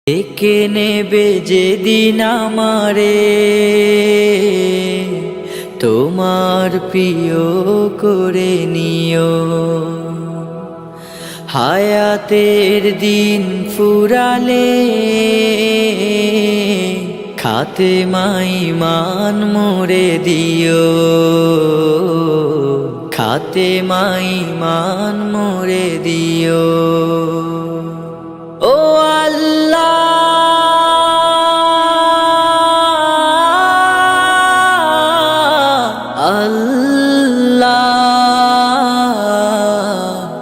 ডেকে নেবে যেদিন আমারে তোমার প্রিয় করে নিও। হায়াতের দিন ফুরালে খাতেমায় ঈমান মোরে দিও, খাতেমায় ঈমান মোরে দিও। ও আল্লাহ,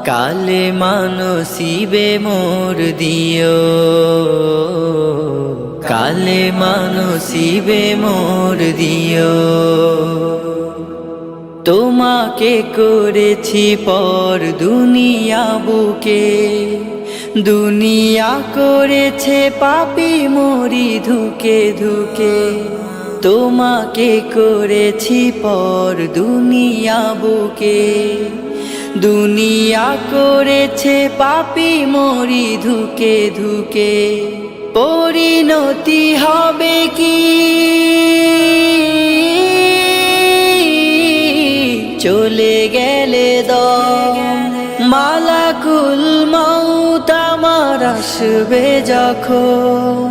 কালেমা নসিবে মোর দিও, কালেমা নসিবে মোর দিও। তোমাকে করেছি পর দুনিয়া বুকে, দুনিয়া করেছে পাপী মরি ধুকে ধুকে। তোমাকে করেছি পর দুনিয়া বুকে, দুনিয়া করেছে পাপী মরি ধুকে ধুকে। পরিণতি হবে কি চলে গেলে মালাকুল মউত আমার আসবে যখন,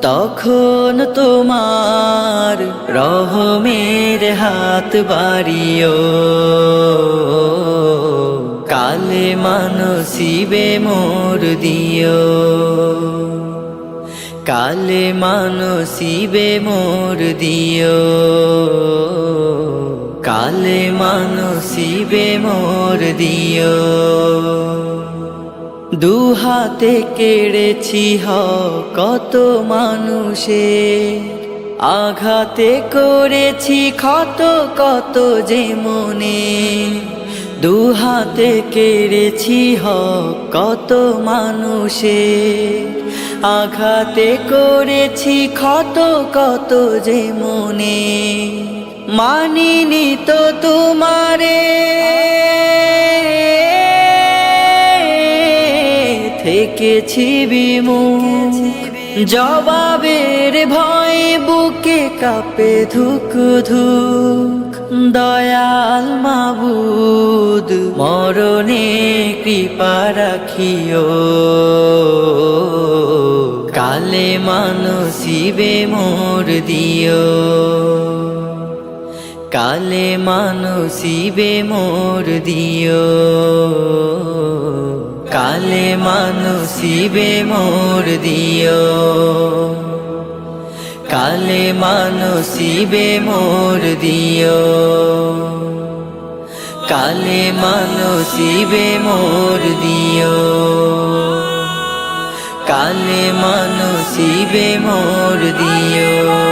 তখন তোমার রহমের হাত বাড়িও। কালেমা নসিবে মোর দিও, কালেমা নসিবে মোর দিও, কালেমা নসিবে মোর দিও। দুহাতে কেড়েছি কত মানুষের, আঘাতে করেছি ক্ষত কত যে মনে। দুহাতে কেড়েছি কত মানুষের, আঘাতে করেছি ক্ষত কত যে মনে। মানিনি তো তোমারে, থেকেছি বিমুখ, জবাবের ভয় বুকে কাঁপে ধুক ধুক। দয়াল মাবুদ মরণে কৃপা রাখিও, কালেমা নসিবে মোর দিও, কালেমা নসিবে মোর দিও, কালেমা নসিবে মোর দিও, কালেমা নসিবে মোর দিও, কালেমা নসিবে মোর দিও, কালেমা নসিবে মোর দিও।